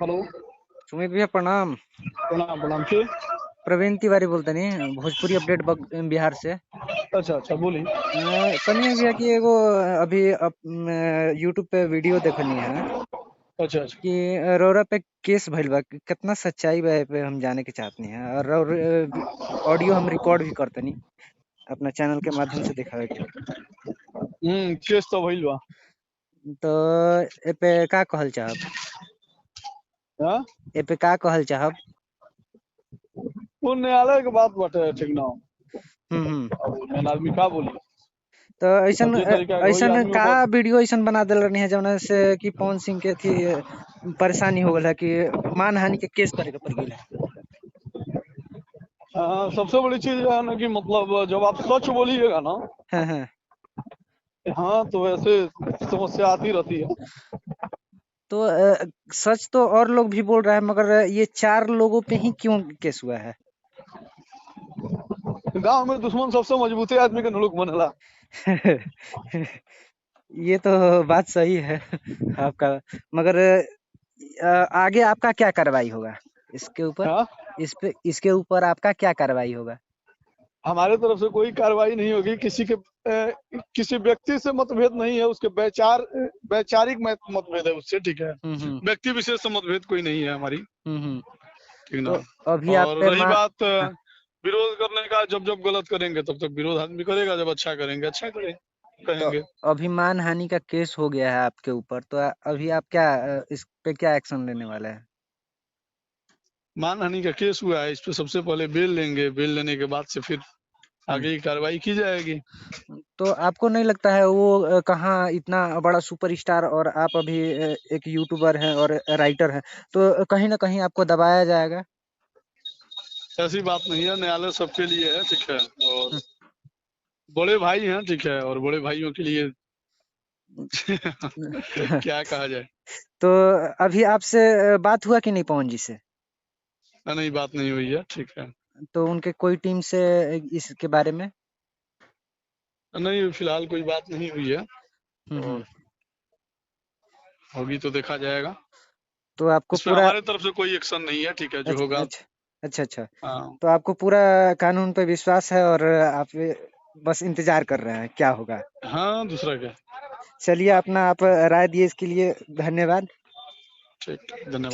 Hello. Sumit भैया प्रणाम। प्रणाम प्रणाम के। प्रवीण तिवारी बोलते नहीं, भोजपुरी अपडेट बिहार से। अच्छा अच्छा बोली। कनिए भैया कि एगो अभी यूट्यूब पे वीडियो देखनी है अच्छा अच्छा। कि रौरा पे केस भइल बा, कि कितना सच्चाई बा ए पे हम जाने के चाहतनी है, और ऑडियो हम रिकॉर्ड भी करतनी अपना चैनल के माध्यम से दिखावे के लिए। केस तो भइल बा। तो ए पे का कहल चाहब? हाँ? ए पे का कहल चाहब? वो न्यायालय के बात बाटे, ठीक ना। हम्म। अब मेन आदमी का बोली। तो अब ऐसन जे तरीका के वही ऐसन आदमी का ऊपर। वीडियो ऐसन बना दिल रहनी है जौना से कि पवन सिंह के थी परेशानी हो गल है कि मानहानि के केस करे के पड़ गई है। सबसे बड़ी चीज है ना कि मतलब जब आप सच बोलिएगा ना। हाँ हाँ। हाँ तो वैसे समस्या आती रहती है। तो सच तो और लोग भी बोल रहा है, मगर ये 4 लोगों पे ही क्यों केस हुआ है? गांव में दुश्मन सबसे मजबूती आदमी के नुलुक बनेला। ये तो बात सही है आपका, मगर आगे आपका क्या कार्रवाई होगा इसके ऊपर? हाँ? इसके ऊपर आपका क्या कार्रवाई होगा? हमारे तरफ से कोई कार्रवाई नहीं होगी। किसी व्यक्ति से मतभेद नहीं है, उसके वैचारिक मतभेद है उससे, ठीक है। हम्म। व्यक्ति विशेष से मतभेद कोई नहीं है हमारी, हम्म। ठीक ना। तो अभी आप और पे रही मा बात हाँ, विरोध करने का, जब जब गलत करेंगे तब तक विरोध आदमी करेगा, जब अच्छा करेंगे अच्छा तो कहेंगे। अभी मानहानि का केस हो गया है आपके ऊपर, तो अभी आप क्या इस पे क्या एक्शन लेने वाले हैं? मानहानि का केस हुआ है, इस पे सबसे पहले बेल लेंगे। बेल लेने के बाद से फिर हम्म। आगे की कार्रवाई की जाएगी। तो आपको नहीं लगता है वो कहाँ इतना बड़ा सुपरस्टार और आप अभी एक यूट्यूबर हैं और राइटर हैं, तो कहीं ना कहीं आपको दबाया जाएगा? ऐसी बात नहीं है, न्यायालय सबके लिए है, ठीक है। और हम्म। बड़े भाई हैं, ठीक है, और बड़े भाइयों के लिए क्या कहा जाए। तो अभी आपसे बात हुआ कि नहीं पवन जी से? नहीं, बात नहीं हुई है, ठीक है। तो उनके कोई टीम से इसके बारे में? नहीं, फिलहाल कोई बात नहीं हुई है। हम्म। और होगी तो देखा जाएगा। तो आपको इस पे पूरा हमारे तरफ से कोई एक्शन नहीं है, ठीक है, जो अच्छा होगा। अच्छा अच्छा अच्छा। हाँ। तो आपको पूरा कानून पे विश्वास है और आप बस इंतजार कर रहे हैं क्या होगा? हाँ, दूसरा क्या। चलिए, अपना आप राय दिए इसके लिए धन्यवाद। ठीक, धन्यवाद।